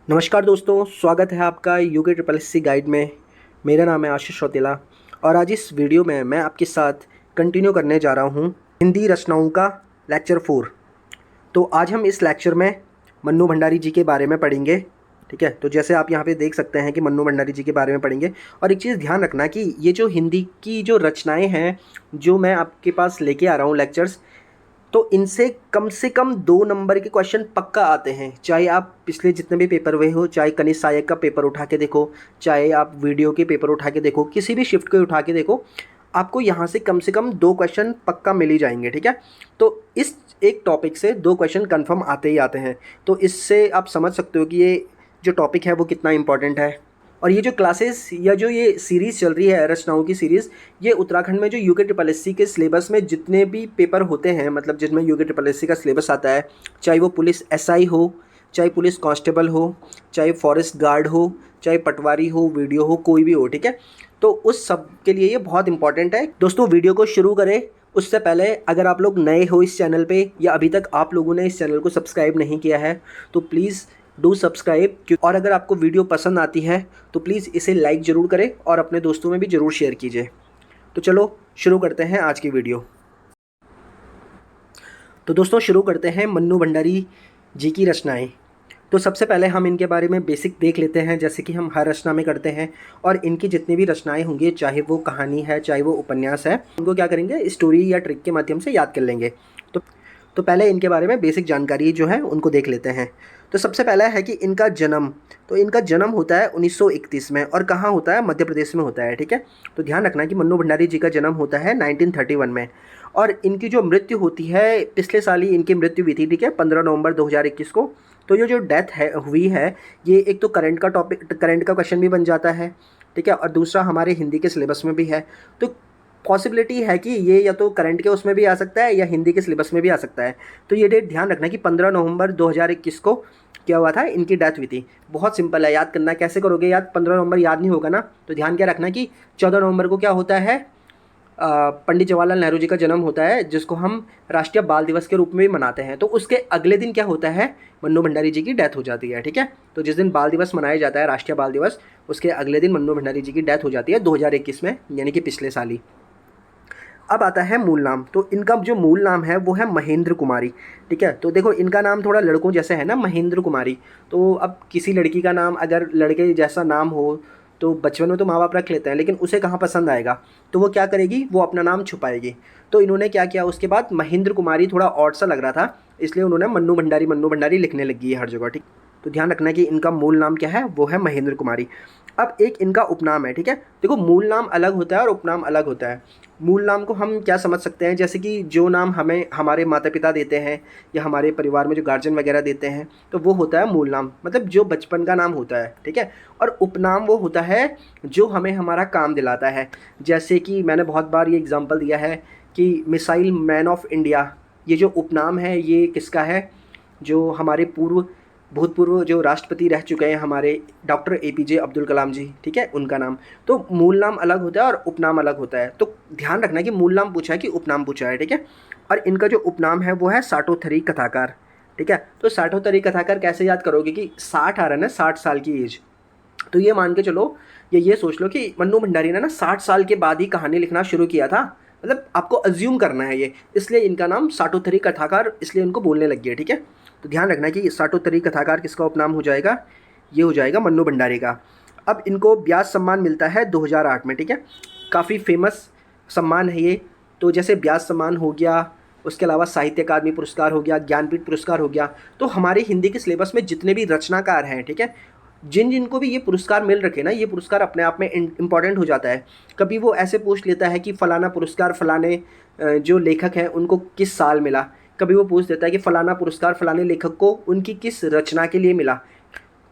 नमस्कार दोस्तों, स्वागत है आपका UK triple S C guide में। मेरा नाम है आशीष रौतेला और आज इस वीडियो में मैं आपके साथ कंटिन्यू करने जा रहा हूँ हिंदी रचनाओं का लेक्चर 4। तो आज हम इस लेक्चर में मन्नू भंडारी जी के बारे में पढ़ेंगे। ठीक है, तो जैसे आप यहाँ पे देख सकते हैं कि मन्नू भंडारी जी के बारे में पढ़ेंगे। और एक चीज़ ध्यान रखना कि ये जो हिंदी की जो रचनाएँ हैं जो मैं आपके पास लेके आ रहा हूँ लेक्चर्स, तो इनसे कम से कम 2 नंबर के क्वेश्चन पक्का आते हैं। चाहे आप पिछले जितने भी पेपर हुए हो, चाहे कनिष्ठ सहायक का पेपर उठा के देखो, चाहे आप वीडियो के पेपर उठा के देखो, किसी भी शिफ्ट को उठा के देखो, आपको यहाँ से कम 2 क्वेश्चन पक्का मिल ही जाएंगे। ठीक है, तो इस एक टॉपिक से 2 क्वेश्चन कन्फर्म आते ही आते हैं। तो इससे आप समझ सकते हो कि ये जो टॉपिक है वो कितना इंपॉर्टेंट है। और ये जो क्लासेस या जो ये सीरीज़ चल रही है रचनाओं की सीरीज़, ये उत्तराखंड में जो यूके ट्रिपल एस सी के सिलेबस में जितने भी पेपर होते हैं, मतलब जिसमें यूके ट्रिपल एस सी का सिलेबस आता है, चाहे वो पुलिस एसआई हो, चाहे पुलिस कांस्टेबल हो, चाहे फॉरेस्ट गार्ड हो, चाहे पटवारी हो, वीडियो हो, कोई भी हो। ठीक है, तो उस सब के लिए ये बहुत इंपॉर्टेंट है। दोस्तों, वीडियो को शुरू करें उससे पहले अगर आप लोग नए हो इस चैनल पे या अभी तक आप लोगों ने इस चैनल को सब्सक्राइब नहीं किया है तो प्लीज़ डू सब्सक्राइब। और अगर आपको वीडियो पसंद आती है तो प्लीज़ इसे लाइक ज़रूर करें और अपने दोस्तों में भी ज़रूर शेयर कीजिए। तो चलो शुरू करते हैं आज की वीडियो। तो दोस्तों, शुरू करते हैं मन्नू भंडारी जी की रचनाएं। तो सबसे पहले हम इनके बारे में बेसिक देख लेते हैं, जैसे कि हम हर रचना में करते हैं। और इनकी जितनी भी रचनाएं होंगी, चाहे वो कहानी है, चाहे वो उपन्यास है, उनको क्या करेंगे, स्टोरी या ट्रिक के माध्यम से याद कर लेंगे। तो तो पहले इनके बारे में बेसिक जानकारी जो है उनको देख लेते हैं। तो सबसे पहला है कि इनका जन्म, तो इनका जन्म होता है 1931 में और कहाँ होता है, मध्य प्रदेश में होता है। ठीक है, तो ध्यान रखना कि मन्नू भंडारी जी का जन्म होता है 1931 में। और इनकी जो मृत्यु होती है, पिछले साल ही इनकी मृत्यु हुई थी। ठीक है, 15 नवंबर 2021 को। तो ये जो डेथ है हुई है, ये एक तो करंट का क्वेश्चन भी बन जाता है। ठीक है, और दूसरा हमारे हिंदी के सिलेबस में भी है। तो पॉसिबिलिटी है कि ये या तो करंट के उसमें भी आ सकता है या हिंदी के सिलेबस में भी आ सकता है। तो ये डेट ध्यान रखना कि 15 नवंबर 2021 को क्या हुआ था, इनकी डेथ हुई थी। बहुत सिंपल है याद करना। कैसे करोगे याद, 15 नवंबर याद नहीं होगा ना, तो ध्यान क्या रखना कि 14 नवंबर को क्या होता है, पंडित जवाहरलाल नेहरू जी का जन्म होता है, जिसको हम राष्ट्रीय बाल दिवस के रूप में भी मनाते हैं। तो उसके अगले दिन क्या होता है, मन्नू भंडारी जी की डेथ हो जाती है। ठीक है, तो जिस दिन बाल दिवस मनाया जाता है, राष्ट्रीय बाल दिवस, उसके अगले दिन मन्नू भंडारी जी की डेथ हो जाती है 2021 में, यानी कि पिछले साल ही। अब आता है मूल नाम। तो इनका जो मूल नाम है वो है महेंद्र कुमारी। ठीक है, तो देखो इनका नाम थोड़ा लड़कों जैसे है ना, महेंद्र कुमारी। तो अब किसी लड़की का नाम अगर लड़के जैसा नाम हो तो बचपन में तो माँ बाप रख लेते हैं, लेकिन उसे कहाँ पसंद आएगा, तो वो क्या करेगी, वो अपना नाम छुपाएगी। तो इन्होंने क्या किया, उसके बाद महेंद्र कुमारी थोड़ा ऑड सा लग रहा था, इसलिए उन्होंने मन्नू भंडारी लिखने लगी है हर जगह। ठीक, तो ध्यान रखना कि इनका मूल नाम क्या है, वो है महेंद्र कुमारी। अब एक इनका उपनाम है। ठीक है, देखो मूल नाम अलग होता है और उपनाम अलग होता है। मूल नाम को हम क्या समझ सकते हैं, जैसे कि जो नाम हमें हमारे माता पिता देते हैं या हमारे परिवार में जो गार्जियन वगैरह देते हैं, तो वो होता है मूल नाम, मतलब जो बचपन का नाम होता है। ठीक है, और उपनाम वो होता है जो हमें हमारा काम दिलाता है। जैसे कि मैंने बहुत बार ये एग्जांपल दिया है कि मिसाइल मैन ऑफ इंडिया, ये जो उपनाम है ये किसका है, जो हमारे भूतपूर्व जो राष्ट्रपति रह चुके हैं हमारे, डॉक्टर एपीजे अब्दुल कलाम जी। ठीक है, उनका नाम। तो मूल नाम अलग होता है और उपनाम अलग होता है। तो ध्यान रखना कि मूल नाम पूछा है कि उपनाम पूछा है। ठीक है, और इनका जो उपनाम है वो है साठोत्तरी कथाकार। ठीक है, तो साठोत्तरी कथाकार कैसे याद करोगे कि 60 आ रहा है ना, 60 साल की एज। तो ये मान के चलो, ये सोच लो कि मन्नू भंडारी ने ना 60 साल के बाद ही कहानी लिखना शुरू किया था। मतलब आपको अज्यूम करना है ये, इसलिए इनका नाम साठोत्तरी कथाकार, इसलिए इनको बोलने लग गया। ठीक है, तो ध्यान रखना कि साठोत्तरी कथाकार किसका उपनाम हो जाएगा, ये हो जाएगा मन्नू भंडारी का। अब इनको व्यास सम्मान मिलता है 2008 में। ठीक है, काफ़ी फेमस सम्मान है ये। तो जैसे व्यास सम्मान हो गया, उसके अलावा साहित्य अकादमी पुरस्कार हो गया, ज्ञानपीठ पुरस्कार हो गया। तो हमारे हिंदी के सिलेबस में जितने भी रचनाकार हैं, ठीक है, जिनको भी ये पुरस्कार मिल रखे ना, ये पुरस्कार अपने आप में इम्पॉर्टेंट हो जाता है। कभी वो ऐसे पूछ लेता है कि फ़लाना पुरस्कार फ़लाने जो लेखक हैं उनको किस साल मिला। कभी वो पूछ देता है कि फ़लाना पुरस्कार फ़लाने लेखक को उनकी किस रचना के लिए मिला।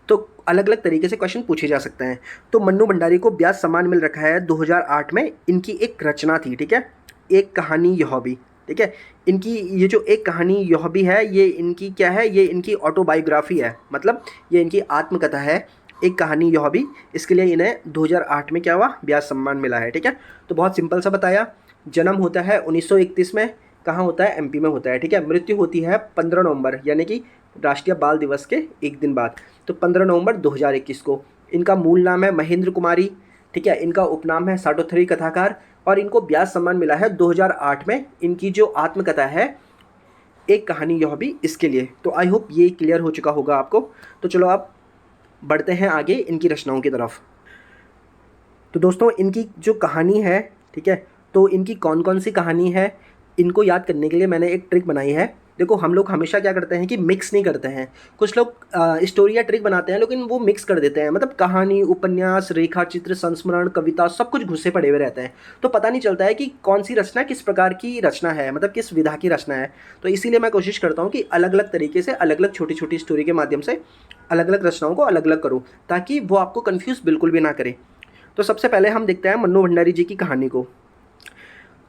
तो अलग अलग तरीके से क्वेश्चन पूछे जा सकते हैं। तो मन्नू भंडारी को व्यास सम्मान मिल रखा है 2008 में। इनकी एक रचना थी, ठीक है, एक कहानी यह भी। ठीक है, इनकी ये जो एक कहानी यह भी है, ये इनकी क्या है, ये इनकी ऑटोबायोग्राफी है, मतलब ये इनकी आत्मकथा है, एक कहानी यह भी। इसके लिए इन्हें 2008 में क्या हुआ, व्यास सम्मान मिला है। ठीक है, तो बहुत सिंपल सा बताया। जन्म होता है 1931 में, कहाँ होता है, एमपी में होता है। ठीक है, मृत्यु होती है 15 नवंबर, यानी कि राष्ट्रीय बाल दिवस के एक दिन बाद, तो 15 नवंबर 2021 को। इनका मूल नाम है महेंद्र कुमारी, ठीक है। इनका उपनाम है साटोथरी कथाकार और इनको व्यास सम्मान मिला है 2008 में। इनकी जो आत्मकथा है एक कहानी, यह भी इसके लिए। तो आई होप ये क्लियर हो चुका होगा आपको। तो चलो आप बढ़ते हैं आगे इनकी रचनाओं की तरफ। तो दोस्तों इनकी जो कहानी है, ठीक है, तो इनकी कौन कौन सी कहानी है, इनको याद करने के लिए मैंने एक ट्रिक बनाई है। देखो हम लोग हमेशा क्या करते हैं कि मिक्स नहीं करते हैं। कुछ लोग स्टोरी या ट्रिक बनाते हैं लेकिन वो मिक्स कर देते हैं, मतलब कहानी, उपन्यास, रेखा चित्र, संस्मरण, कविता सब कुछ घुसे पड़े हुए रहते हैं। तो पता नहीं चलता है कि कौन सी रचना किस प्रकार की रचना है, मतलब किस विधा की रचना है। तो इसीलिए मैं कोशिश करता हूँ कि अलग अलग तरीके से, अलग अलग छोटी छोटी स्टोरी के माध्यम से अलग अलग रचनाओं को अलग अलग करूँ, ताकि वो आपको कन्फ्यूज़ बिल्कुल भी ना करे। तो सबसे पहले हम देखते हैं मन्नू भंडारी जी की कहानी को।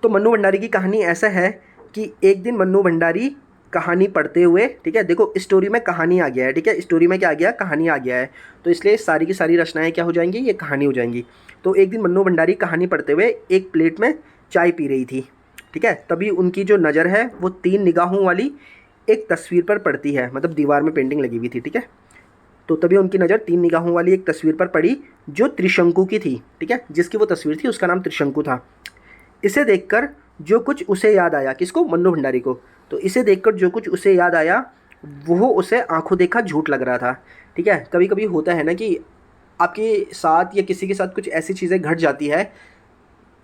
तो मन्नू भंडारी की कहानी ऐसा है कि एक दिन मन्नू भंडारी कहानी पढ़ते हुए, ठीक है, देखो स्टोरी में कहानी आ गया है, ठीक है, स्टोरी में क्या आ गया, कहानी आ गया है, तो इसलिए सारी की सारी रचनाएं क्या हो जाएंगी, ये कहानी हो जाएंगी। तो एक दिन मन्नू भंडारी कहानी पढ़ते हुए एक प्लेट में चाय पी रही थी, ठीक है। तभी उनकी जो नज़र है वो 3 निगाहों वाली एक तस्वीर पर पड़ती है, मतलब दीवार में पेंटिंग लगी हुई थी, ठीक है। तो तभी उनकी नज़र 3 निगाहों वाली एक तस्वीर पर पड़ी जो त्रिशंकु की थी, ठीक है। जिसकी वो तस्वीर थी उसका नाम त्रिशंकु था। इसे देखकर जो कुछ उसे याद आया, किसको, मन्नू भंडारी को। तो इसे देखकर जो कुछ उसे याद आया वो उसे आंखों देखा झूठ लग रहा था, ठीक है। कभी कभी होता है ना कि आपके साथ या किसी के साथ कुछ ऐसी चीज़ें घट जाती है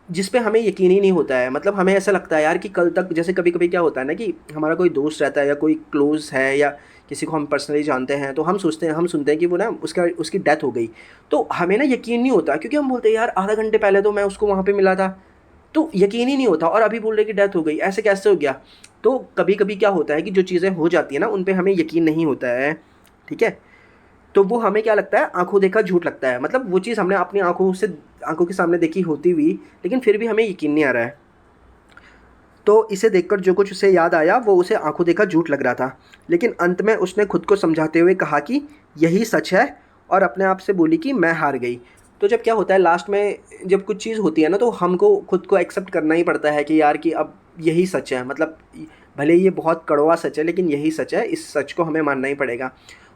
जिस पे हमें यकीन ही नहीं होता है। मतलब हमें ऐसा लगता है यार कि कल तक, जैसे कभी कभी क्या होता है ना कि हमारा कोई दोस्त रहता है या कोई क्लोज़ है या किसी को हम पर्सनली जानते हैं, तो हम सोचते हैं, हम सुनते हैं कि वो ना उसकी डेथ हो गई। तो हमें ना यकीन नहीं होता, क्योंकि हम बोलते हैं यार आधा घंटे पहले तो मैं उसको वहाँ पे मिला था, तो यकीन ही नहीं होता, और अभी बोल रहे कि डेथ हो गई, ऐसे कैसे हो गया। तो कभी कभी क्या होता है कि जो चीज़ें हो जाती है ना उन पे हमें यकीन नहीं होता है, ठीक है। तो वो हमें क्या लगता है, आंखों देखा झूठ लगता है। मतलब वो चीज़ हमने अपनी आंखों के सामने देखी होती हुई, लेकिन फिर भी हमें यकीन नहीं आ रहा है। तो इसे देखकर जो कुछ उसे याद आया वो उसे आंखों देखा झूठ लग रहा था, लेकिन अंत में उसने खुद को समझाते हुए कहा कि यही सच है, और अपने आप से बोली कि मैं हार गई। तो जब क्या होता है लास्ट में, जब कुछ चीज़ होती है ना, तो हमको खुद को एक्सेप्ट करना ही पड़ता है कि यार कि अब यही सच है। मतलब भले ये बहुत कड़वा सच है लेकिन यही सच है, इस सच को हमें मानना ही पड़ेगा।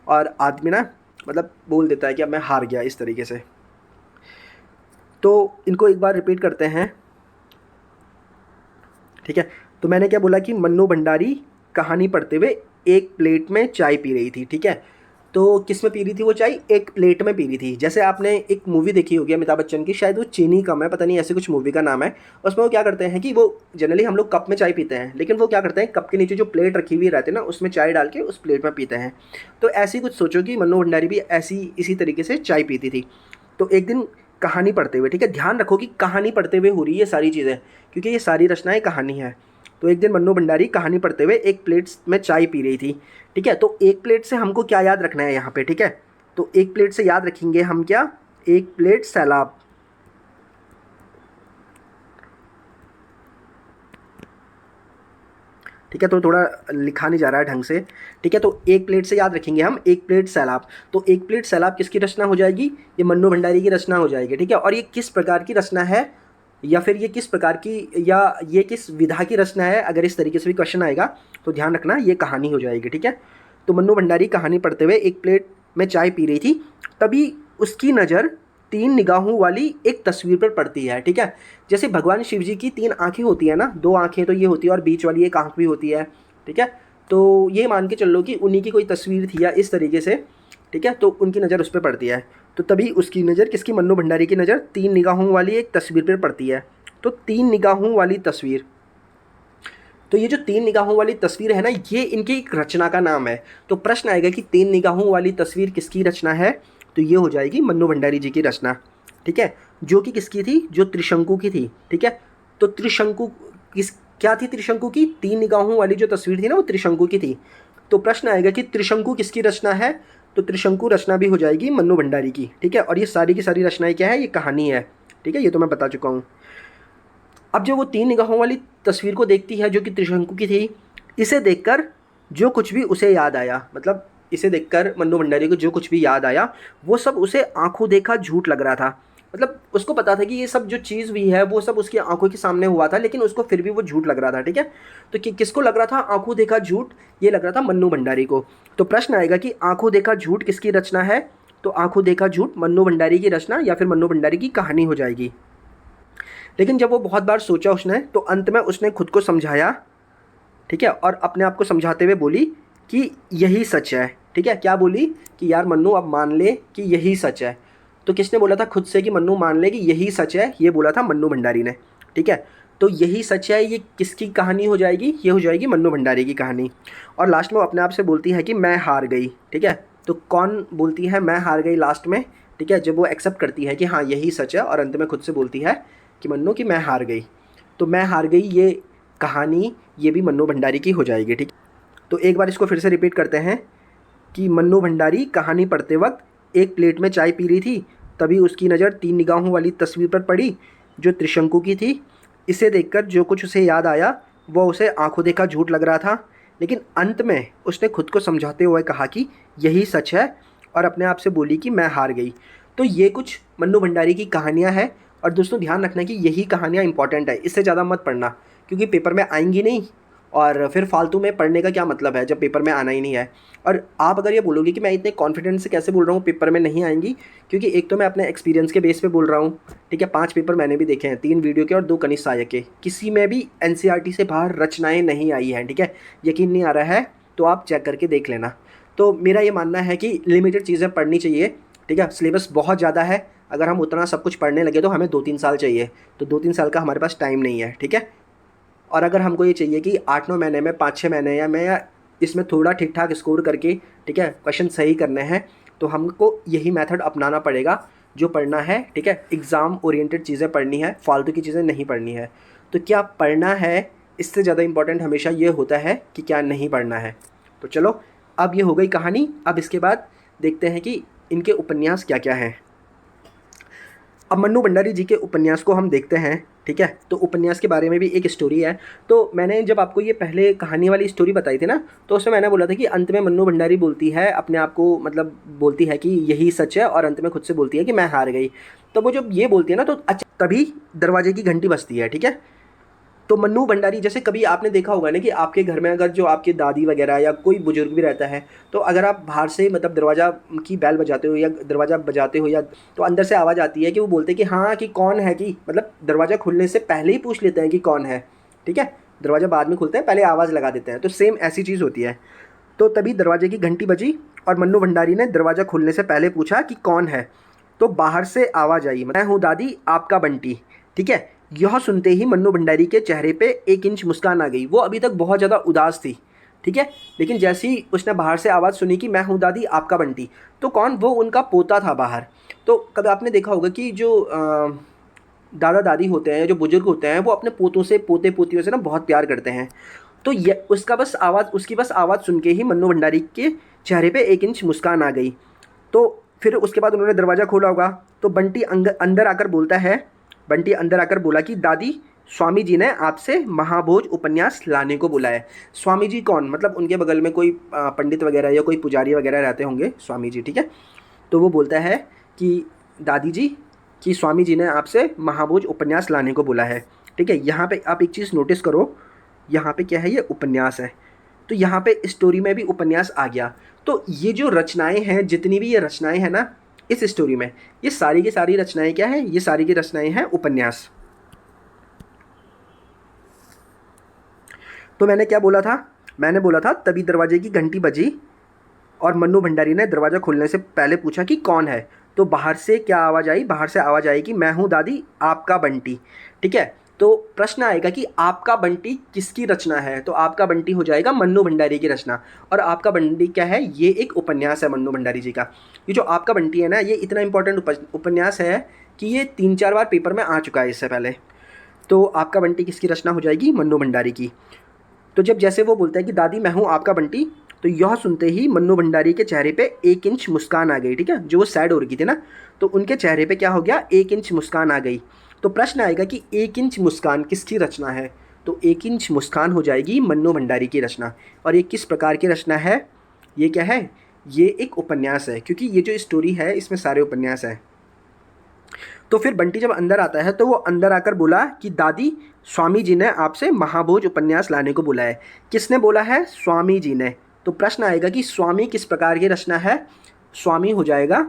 और आदमी ना मतलब बोल देता है कि अब मैं हार गया, इस तरीके से। तो इनको एक बार रिपीट करते हैं, ठीक है। तो मैंने क्या बोला कि मन्नू भंडारी कहानी पढ़ते हुए एक प्लेट में चाय पी रही थी, ठीक है। तो किस में पी रही थी वो चाय, एक प्लेट में पी रही थी। जैसे आपने एक मूवी देखी होगी अमिताभ बच्चन की, शायद वो चीनी कम है, पता नहीं, ऐसे कुछ मूवी का नाम है। उसमें वो क्या करते हैं कि वो जनरली हम लोग कप में चाय पीते हैं, लेकिन वो क्या करते हैं, कप के नीचे जो प्लेट रखी हुई रहती है ना उसमें चाय डाल के उस प्लेट में पीते हैं। तो ऐसी कुछ सोचो कि मन्नू भंडारी भी ऐसी इसी तरीके से चाय पीती थी। तो एक दिन कहानी पढ़ते हुए, ठीक है, ध्यान रखो कि कहानी पढ़ते हुए हो रही है ये सारी चीज़ें, क्योंकि ये सारी रचनाएं कहानी है। तो एक दिन मन्नू भंडारी कहानी पढ़ते हुए एक प्लेट में चाय पी रही थी, ठीक है। तो एक प्लेट से हमको क्या याद रखना है यहाँ पे, ठीक है। तो एक प्लेट से याद रखेंगे हम क्या, एक प्लेट सैलाब, ठीक है। तो थोड़ा लिखा नहीं जा रहा है ढंग से, ठीक है। तो एक प्लेट से याद रखेंगे हम एक प्लेट सैलाब। तो एक प्लेट सैलाब किसकी रचना हो जाएगी, ये मन्नू भंडारी की रचना हो जाएगी, ठीक है। और ये किस प्रकार की रचना है, या फिर ये किस प्रकार की, या ये किस विधा की रचना है, अगर इस तरीके से भी क्वेश्चन आएगा तो ध्यान रखना ये कहानी हो जाएगी, ठीक है। तो मन्नू भंडारी कहानी पढ़ते हुए एक प्लेट में चाय पी रही थी, तभी उसकी नज़र 3 निगाहों वाली एक तस्वीर पर पड़ती है, ठीक है। जैसे भगवान शिव जी की 3 आँखें होती है ना, 2 आँखें तो ये होती है और बीच वाली एक आँख भी होती है, ठीक है। तो ये मान के चल लो कि उन्हीं की कोई तस्वीर थी या इस तरीके से, ठीक है। तो उनकी नज़र उस पर पड़ती है, तो तभी उसकी नज़र, किसकी, मन्नू भंडारी की नज़र 3 निगाहों वाली एक तस्वीर पर पड़ती है। तो 3 निगाहों वाली तस्वीर, तो ये जो 3 निगाहों वाली तस्वीर है ना, ये इनकी एक रचना का नाम है। तो प्रश्न आएगा कि 3 निगाहों वाली तस्वीर किसकी रचना है, तो ये हो जाएगी मन्नू भंडारी जी की रचना, ठीक है। जो कि किसकी थी, जो त्रिशंकु की थी, ठीक है। तो त्रिशंकु किस, क्या थी त्रिशंकु की, 3 निगाहों वाली जो तस्वीर थी ना वो त्रिशंकु की थी। तो प्रश्न आएगा कि त्रिशंकु किसकी रचना है, तो त्रिशंकु रचना भी हो जाएगी मन्नू भंडारी की, ठीक है। और ये सारी की सारी रचनाएं क्या है, ये कहानी है, ठीक है, ये तो मैं बता चुका हूँ। अब जो वो 3 निगाहों वाली तस्वीर को देखती है जो कि त्रिशंकु की थी, इसे देखकर जो कुछ भी उसे याद आया, मतलब इसे देखकर मन्नू भंडारी को जो कुछ भी याद आया वो सब उसे आंखों देखा झूठ लग रहा था, मतलब उसको पता था कि ये सब जो चीज़ हुई है वो सब उसकी आंखों के सामने हुआ था, लेकिन उसको फिर भी वो झूठ लग रहा था। ठीक है, तो किसको लग रहा था आंखों देखा झूठ? ये लग रहा था मन्नू भंडारी को। तो प्रश्न आएगा कि आंखों देखा झूठ किसकी रचना है? तो आंखों देखा झूठ मन्नू भंडारी की रचना या फिर मन्नू भंडारी की कहानी हो जाएगी। लेकिन जब वो बहुत बार सोचा उसने, तो अंत में उसने खुद को समझाया, ठीक है, और अपने आप को समझाते हुए बोली कि यही सच है। ठीक है, क्या बोली? कि यार मन्नू अब मान ले कि यही सच है। तो किसने बोला था खुद से कि मन्नू मान ले कि यही सच है? ये बोला था मन्नू भंडारी ने। ठीक है, तो यही सच है, ये किसकी कहानी हो जाएगी? ये हो जाएगी मन्नू भंडारी की कहानी। और लास्ट में वो अपने आप से बोलती है कि मैं हार गई। ठीक है, तो कौन बोलती है मैं हार गई लास्ट में? ठीक है, जब वो एक्सेप्ट करती है कि हाँ यही सच है, और अंत में खुद से बोलती है कि मन्नू कि मैं हार गई। तो मैं हार गई ये कहानी, ये भी मन्नू भंडारी की हो जाएगी। ठीक, तो एक बार इसको फिर से रिपीट करते हैं कि मन्नू भंडारी कहानी पढ़ते वक्त एक प्लेट में चाय पी रही थी, तभी उसकी नज़र 3 निगाहों वाली तस्वीर पर पड़ी जो त्रिशंकु की थी। इसे देखकर जो कुछ उसे याद आया वह उसे आंखों देखा झूठ लग रहा था, लेकिन अंत में उसने खुद को समझाते हुए कहा कि यही सच है, और अपने आप से बोली कि मैं हार गई। तो ये कुछ मन्नू भंडारी की कहानियाँ हैं। और दोस्तों ध्यान रखना कि यही कहानियाँ इंपॉर्टेंट है, इससे ज़्यादा मत पढ़ना, क्योंकि पेपर में आएंगी नहीं, और फिर फालतू में पढ़ने का क्या मतलब है जब पेपर में आना ही नहीं है। और आप अगर ये बोलोगे कि मैं इतने कॉन्फिडेंस से कैसे बोल रहा हूँ पेपर में नहीं आएंगी, क्योंकि एक तो मैं अपने एक्सपीरियंस के बेस पे बोल रहा हूँ। ठीक है, 5 पेपर मैंने भी देखे हैं, 3 वीडियो के और 2 कनिष्ठ सहायक के, किसी में भी एनसीईआरटी से बाहर रचनाएं नहीं आई हैं। ठीक है, यकीन नहीं आ रहा है तो आप चेक करके देख लेना। तो मेरा ये मानना है कि लिमिटेड चीज़ें पढ़नी चाहिए। ठीक है, सिलेबस बहुत ज़्यादा है, अगर हम उतना सब कुछ पढ़ने लगे तो हमें 2-3 साल चाहिए, तो 2-3 साल का हमारे पास टाइम नहीं है। ठीक है, और अगर हमको ये चाहिए कि 8-9 महीने में, 5-6 महीने या इसमें थोड़ा ठीक ठाक स्कोर करके, ठीक है, क्वेश्चन सही करने हैं, तो हमको यही मेथड अपनाना पड़ेगा जो पढ़ना है। ठीक है, एग्ज़ाम ओरिएंटेड चीज़ें पढ़नी है, फालतू की चीज़ें नहीं पढ़नी है। तो क्या पढ़ना है, इससे ज़्यादा इंपॉर्टेंट हमेशा ये होता है कि क्या नहीं पढ़ना है। तो चलो, अब ये हो गई कहानी। अब इसके बाद देखते हैं कि इनके उपन्यास क्या क्या हैं। अब मन्नू भंडारी जी के उपन्यास को हम देखते हैं। ठीक है, तो उपन्यास के बारे में भी एक स्टोरी है। तो मैंने जब आपको ये पहले कहानी वाली स्टोरी बताई थी ना, तो उसमें मैंने बोला था कि अंत में मन्नू भंडारी बोलती है अपने आप को, मतलब बोलती है कि यही सच है, और अंत में खुद से बोलती है कि मैं हार गई। तो वो जब ये बोलती है ना, तो अच्छा तभी दरवाजे की घंटी बजती है। ठीक है, तो मन्नू भंडारी, जैसे कभी आपने देखा होगा ना कि आपके घर में अगर जो आपकी दादी वगैरह या कोई बुजुर्ग भी रहता है, तो अगर आप बाहर से मतलब दरवाज़ा की बैल बजाते हो या दरवाज़ा बजाते हो, या तो अंदर से आवाज़ आती है कि वो बोलते हैं कि हाँ कि कौन है, कि मतलब दरवाज़ा खुलने से पहले ही पूछ लेते हैं कि कौन है। ठीक है, दरवाज़ा बाद में खुलता है, पहले आवाज़ लगा देते हैं। तो सेम ऐसी चीज़ होती है। तो तभी दरवाजे की घंटी बजी और मन्नू भंडारी ने दरवाज़ा खुलने से पहले पूछा कि कौन है। तो बाहर से आवाज़ आई, मैं हूँ दादी आपका बंटी। ठीक है, यह सुनते ही मन्नू भंडारी के चेहरे पे 1 इंच मुस्कान आ गई। वो अभी तक बहुत ज़्यादा उदास थी। ठीक है, लेकिन जैसे ही उसने बाहर से आवाज़ सुनी कि मैं हूँ दादी आपका बंटी, तो कौन? वो उनका पोता था बाहर। तो कभी आपने देखा होगा कि जो दादा दादी होते हैं, जो बुजुर्ग होते हैं, वो अपने पोतों से, पोते पोतियों से ना बहुत प्यार करते हैं। तो ये उसकी बस आवाज़ सुन के ही मन्नू भंडारी के चेहरे पे 1 इंच मुस्कान आ गई। तो फिर उसके बाद उन्होंने दरवाज़ा खोला होगा, तो अंदर आकर बोलता है, बंटी अंदर आकर बोला कि दादी, स्वामी जी ने आपसे महाभोज उपन्यास लाने को बुलाया है। स्वामी जी कौन? मतलब उनके बगल में कोई पंडित वगैरह या कोई पुजारी वगैरह रहते होंगे, स्वामी जी। ठीक है, तो वो बोलता है कि दादी जी, कि स्वामी जी ने आपसे महाभोज उपन्यास लाने को बोला है। ठीक है, यहाँ पे आप एक चीज़ नोटिस करो, यहाँ पे क्या है, ये उपन्यास है। तो यहाँ पे स्टोरी में भी उपन्यास आ गया। तो ये जो रचनाएं हैं, जितनी भी ये रचनाएं हैं ना इस स्टोरी में, ये सारी की सारी रचनाएं क्या है? ये सारी की रचनाएं हैं उपन्यास। तो मैंने क्या बोला था? मैंने बोला था तभी दरवाजे की घंटी बजी और मन्नू भंडारी ने दरवाज़ा खोलने से पहले पूछा कि कौन है। तो बाहर से क्या आवाज़ आई? बाहर से आवाज़ आई कि मैं हूँ दादी आपका बंटी। ठीक है, तो प्रश्न आएगा कि आपका बंटी किसकी रचना है? तो आपका बंटी हो जाएगा मन्नू भंडारी की रचना। और आपका बंटी क्या है? ये एक उपन्यास है मन्नू भंडारी जी का। ये जो आपका बंटी है ना, ये इतना इंपॉर्टेंट उपन्यास है कि ये 3-4 बार पेपर में आ चुका है इससे पहले। तो आपका बंटी किसकी रचना हो जाएगी? मन्नू भंडारी की। तो जब जैसे वो बोलता है कि दादी मैं हूँ आपका बंटी, तो यह सुनते ही मन्नू भंडारी के चेहरे पे 1 इंच मुस्कान आ गई। ठीक है, जो वो सैड हो रही थी ना, तो उनके चेहरे पे क्या हो गया? 1 इंच मुस्कान आ गई। तो प्रश्न आएगा कि 1 इंच मुस्कान किसकी रचना है? तो 1 इंच मुस्कान हो जाएगी मन्नू भंडारी की रचना। और ये किस प्रकार की रचना है? ये क्या है? ये एक उपन्यास है, क्योंकि ये जो स्टोरी है इसमें सारे उपन्यास हैं। तो फिर बंटी जब अंदर आता है तो वो अंदर आकर बोला कि दादी, स्वामी जी ने आपसे महाभोज उपन्यास लाने को बोला है। किसने बोला है? स्वामी जी ने। तो प्रश्न आएगा कि स्वामी किस प्रकार की रचना है? स्वामी हो जाएगा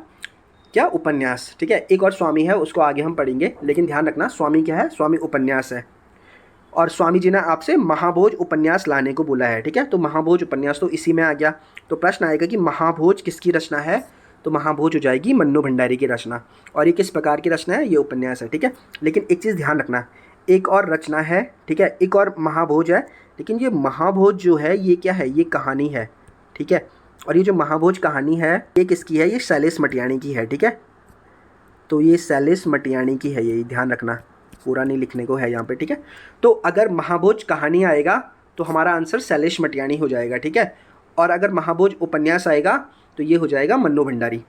क्या? उपन्यास। ठीक है, एक और स्वामी है, उसको आगे हम पढ़ेंगे, लेकिन ध्यान रखना स्वामी क्या है? स्वामी उपन्यास है। और स्वामी जी ने आपसे महाभोज उपन्यास लाने को बोला है। ठीक है, तो महाभोज उपन्यास तो इसी में आ गया। तो प्रश्न आएगा कि महाभोज किसकी रचना है? तो महाभोज हो जाएगी मन्नू भंडारी की रचना। और ये किस प्रकार की रचना है? ये उपन्यास है। ठीक है, लेकिन एक चीज़ ध्यान रखना, एक और रचना है, ठीक है, एक और महाभोज है, लेकिन ये महाभोज जो है ये क्या है? ये कहानी है। ठीक है, और ये जो महाभोज कहानी है ये किसकी है? ये शैलेश मटियाणी की है। ठीक है, तो ये शैलेश मटियाणी की है, ये ध्यान रखना, पूरा नहीं लिखने को है यहाँ पे। ठीक है, तो अगर महाभोज कहानी आएगा तो हमारा आंसर शैलेश मटियाणी हो जाएगा। ठीक है, और अगर महाभोज उपन्यास आएगा तो ये हो जाएगा मन्नू भंडारी।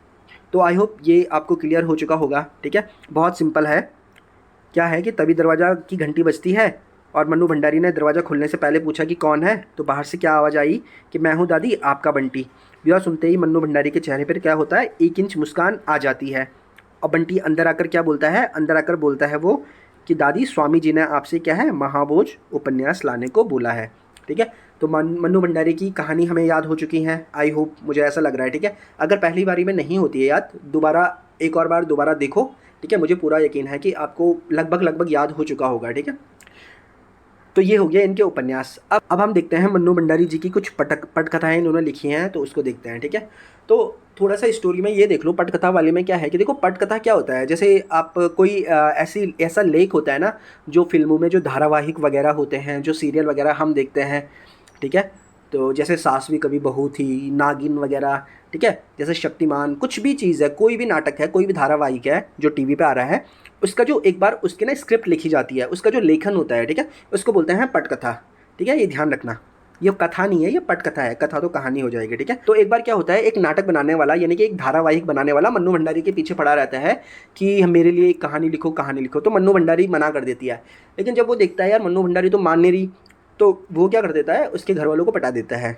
तो आई होप ये आपको क्लियर हो चुका होगा। ठीक है, बहुत सिंपल है। क्या है कि तभी दरवाज़ा की घंटी बजती है और मन्नू भंडारी ने दरवाज़ा खुलने से पहले पूछा कि कौन है, तो बाहर से क्या आवाज़ आई कि मैं हूँ दादी, आपका बंटी। यह सुनते ही मन्नू भंडारी के चेहरे पर क्या होता है? 1 इंच मुस्कान आ जाती है। और बंटी अंदर आकर क्या बोलता है? अंदर आकर बोलता है वो कि दादी, स्वामी जी ने आपसे क्या है? महाभोज उपन्यास लाने को बोला है। ठीक है, तो मन्नू भंडारी की कहानी हमें याद हो चुकी है, आई होप, मुझे ऐसा लग रहा है। ठीक है, अगर पहली बारी में नहीं होती है याद, दोबारा एक और बार दोबारा देखो। ठीक है, मुझे पूरा यकीन है कि आपको लगभग याद हो चुका होगा। ठीक है, तो ये हो गया इनके उपन्यास। अब हम देखते हैं मन्नू भंडारी जी की कुछ पटकथाएं इन्होंने लिखी हैं, तो उसको देखते हैं। ठीक है, तो थोड़ा सा स्टोरी में ये देख लो, पटकथा वाले में क्या है कि देखो पटकथा क्या होता है, जैसे आप कोई ऐसा लेख होता है ना, जो फिल्मों में जो धारावाहिक वगैरह होते हैं, जो सीरियल वगैरह हम देखते हैं। ठीक है, तो जैसे सास भी कभी बहू थी, नागिन वगैरह। ठीक है, जैसे शक्तिमान, कुछ भी चीज़ है, कोई भी नाटक है, कोई भी धारावाहिक है जो टीवी पे आ रहा है, उसका जो एक बार उसकी ना स्क्रिप्ट लिखी जाती है, उसका जो लेखन होता है, ठीक है, उसको बोलते हैं पटकथा। ठीक है, ये ध्यान रखना, ये कथा नहीं है, ये पटकथा है। कथा तो कहानी हो जाएगी। ठीक है, तो एक बार क्या होता है, एक नाटक बनाने वाला यानी कि एक धारावाहिक बनाने वाला मन्नू भंडारी के पीछे पड़ा रहता है कि मेरे लिए एक कहानी लिखो, कहानी लिखो। तो मन्नू भंडारी मना कर देती है, लेकिन जब वो देखता है यार मन्नू भंडारी तो मान नहीं रही, तो वो क्या कर देता है, उसके घर वालों को पटा देता है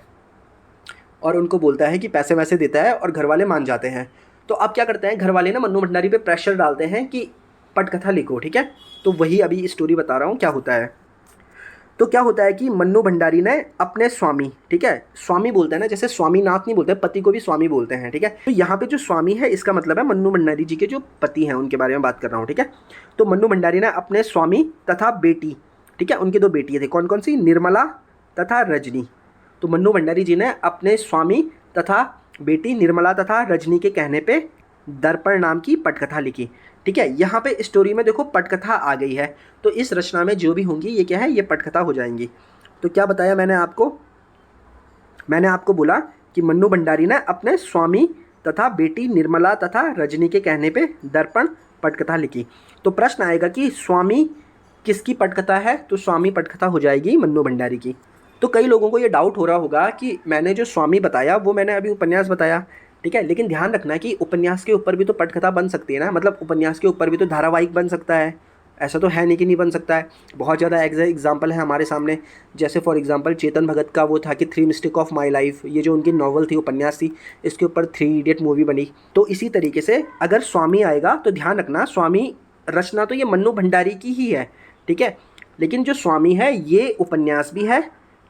और उनको बोलता है कि पैसे वैसे देता है, और घर वाले मान जाते हैं। तो अब क्या करते हैं, घर वाले ना मन्नू भंडारी पे प्रेशर डालते हैं कि पटकथा लिखो। ठीक है, तो वही अभी स्टोरी बता रहा हूँ क्या होता है। तो क्या होता है कि मन्नू भंडारी ने अपने स्वामी, ठीक है, स्वामी बोलते हैं ना, जैसे स्वामीनाथ नहीं बोलते, पति को भी स्वामी बोलते हैं। ठीक है, तो यहाँ पे जो स्वामी है इसका मतलब है मन्नू भंडारी जी के जो पति हैं उनके बारे में बात कर रहा हूँ। ठीक है, तो मन्नू भंडारी ने अपने स्वामी तथा बेटी, ठीक है, उनकी 2 बेटियाँ थी, कौन कौन सी? निर्मला तथा रजनी। तो मन्नू भंडारी जी ने अपने स्वामी तथा बेटी निर्मला तथा रजनी के कहने पे दर्पण नाम की पटकथा लिखी। ठीक है, यहाँ पे स्टोरी में देखो पटकथा आ गई है, तो इस रचना में जो भी होंगी ये क्या है? ये पटकथा हो जाएंगी। तो क्या बताया मैंने आपको बोला कि मन्नू भंडारी ने अपने स्वामी तथा बेटी निर्मला तथा रजनी के कहने पे दर्पण पटकथा लिखी। तो प्रश्न आएगा कि स्वामी किसकी पटकथा है? तो स्वामी पटकथा हो जाएगी मन्नू भंडारी की। तो कई लोगों को ये डाउट हो रहा होगा कि मैंने जो स्वामी बताया वो मैंने अभी उपन्यास बताया। ठीक है, लेकिन ध्यान रखना कि उपन्यास के ऊपर भी तो पटकथा बन सकती है ना, मतलब उपन्यास के ऊपर भी तो धारावाहिक बन सकता है, ऐसा तो है नहीं कि नहीं बन सकता है। बहुत ज़्यादा एग्जाम्पल है हमारे सामने, जैसे फॉर एग्जांपल चेतन भगत का वो था कि 3 मिस्टेक ऑफ माई लाइफ, ये जो उनकी नॉवल थी, उपन्यास थी, इसके ऊपर 3 इडियट मूवी बनी। तो इसी तरीके से अगर स्वामी आएगा तो ध्यान रखना, स्वामी रचना तो ये मन्नू भंडारी की ही है। ठीक है, लेकिन जो स्वामी है ये उपन्यास भी है।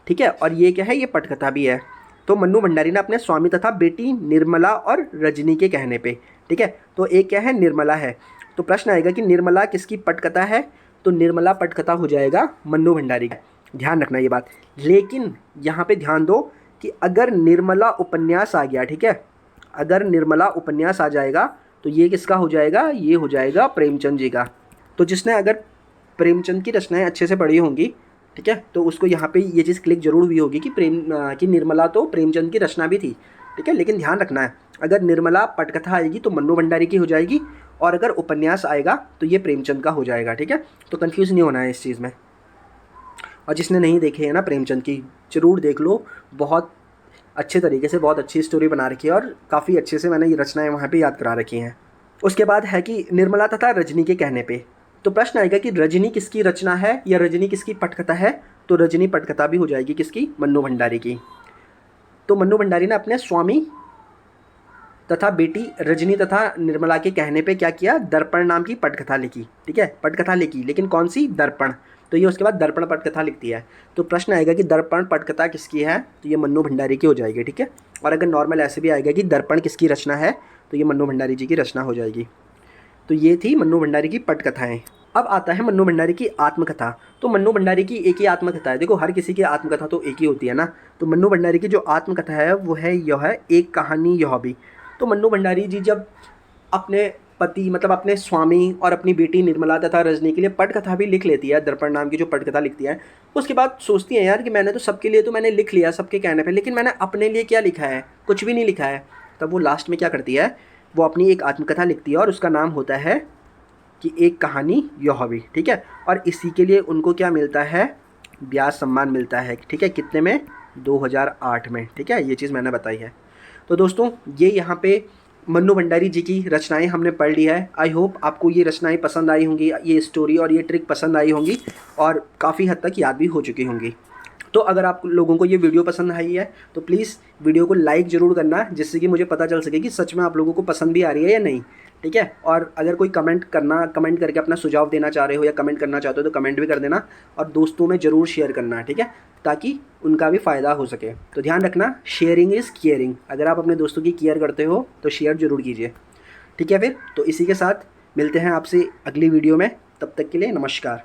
ठीक है, और ये क्या है? ये पटकथा भी है। तो मन्नू भंडारी ने अपने स्वामी तथा बेटी निर्मला और रजनी के कहने पे, ठीक है, तो एक क्या है? निर्मला है। तो प्रश्न आएगा कि निर्मला किसकी पटकथा है? तो निर्मला पटकथा हो जाएगा मन्नू भंडारी का। ध्यान रखना ये बात। लेकिन यहाँ पे ध्यान दो कि अगर निर्मला उपन्यास आ गया, ठीक है, अगर निर्मला उपन्यास आ जाएगा तो ये किसका हो जाएगा? ये हो जाएगा प्रेमचंद जी का। तो जिसने अगर प्रेमचंद की रचनाएं अच्छे से पढ़ी होंगी, ठीक है, तो उसको यहाँ पे ये चीज़ क्लिक जरूर हुई होगी कि निर्मला तो प्रेमचंद की रचना भी थी। ठीक है, लेकिन ध्यान रखना है, अगर निर्मला पटकथा आएगी तो मन्नू भंडारी की हो जाएगी, और अगर उपन्यास आएगा तो ये प्रेमचंद का हो जाएगा। ठीक है, तो कंफ्यूज नहीं होना है इस चीज़ में। और जिसने नहीं देखे है ना प्रेमचंद की, जरूर देख लो, बहुत अच्छे तरीके से बहुत अच्छी स्टोरी बना रखी है, और काफ़ी अच्छे से मैंने ये रचनाएँ वहाँ पर याद करा रखी हैं। उसके बाद है कि निर्मला तथा रजनी के कहने पे, तो प्रश्न आएगा कि रजनी किसकी रचना है या रजनी किसकी पटकथा है? तो रजनी पटकथा भी हो जाएगी किसकी? मन्नू भंडारी की। तो मन्नू भंडारी ने अपने स्वामी तथा बेटी रजनी तथा निर्मला के कहने पे क्या किया, दर्पण नाम की पटकथा लिखी। ठीक है, पटकथा लिखी, लेकिन कौन सी, दर्पण। तो ये उसके बाद दर्पण पटकथा लिखती है। तो प्रश्न आएगा कि दर्पण पटकथा किसकी है, तो ये मन्नू भंडारी की हो जाएगी। ठीक है, और अगर नॉर्मल ऐसे भी आएगा कि दर्पण किसकी रचना है, तो ये मन्नू भंडारी जी की रचना हो जाएगी। तो ये थी मन्नू भंडारी की पटकथाएँ। अब आता है मन्नू भंडारी की आत्मकथा। तो मन्नू भंडारी की एक ही आत्मकथा है। देखो, हर किसी की आत्मकथा तो एक ही होती है ना। तो मन्नू भंडारी की जो आत्मकथा है वो है यह एक कहानी यह भी। तो मन्नू भंडारी जी जब अपने पति मतलब अपने स्वामी और अपनी बेटी निर्मला तथा रजनी के लिए पटकथा भी लिख लेती है, दर्पण नाम की जो पटकथा लिखती है, उसके बाद सोचती है यार कि मैंने तो सबके लिए तो मैंने लिख लिया सबके कहने पे, लेकिन मैंने अपने लिए क्या लिखा है, कुछ भी नहीं लिखा है। तब वो लास्ट में क्या करती है, वो अपनी एक आत्मकथा लिखती है और उसका नाम होता है कि एक कहानी यह भी। ठीक है, और इसी के लिए उनको क्या मिलता है, ब्याज सम्मान मिलता है। ठीक है, कितने में, 2008 में। ठीक है, ये चीज़ मैंने बताई है। तो दोस्तों, ये यहाँ पे मन्नू भंडारी जी की रचनाएं हमने पढ़ ली है। आई होप आपको ये रचनाएं पसंद आई होंगी, ये स्टोरी और ये ट्रिक पसंद आई होंगी और काफ़ी हद तक याद भी हो चुकी होंगी। तो अगर आप लोगों को ये वीडियो पसंद आई है तो प्लीज़ वीडियो को लाइक ज़रूर करना, जिससे कि मुझे पता चल सके कि सच में आप लोगों को पसंद भी आ रही है या नहीं। ठीक है, और अगर कोई कमेंट करके अपना सुझाव देना चाह रहे हो या कमेंट करना चाहते हो तो कमेंट भी कर देना, और दोस्तों में ज़रूर शेयर करना। ठीक है, ताकि उनका भी फ़ायदा हो सके। तो ध्यान रखना, शेयरिंग इज़ केयरिंग। अगर आप अपने दोस्तों की केयर करते हो तो शेयर ज़रूर कीजिए। ठीक है, फिर तो इसी के साथ मिलते हैं आपसे अगली वीडियो में। तब तक के लिए नमस्कार।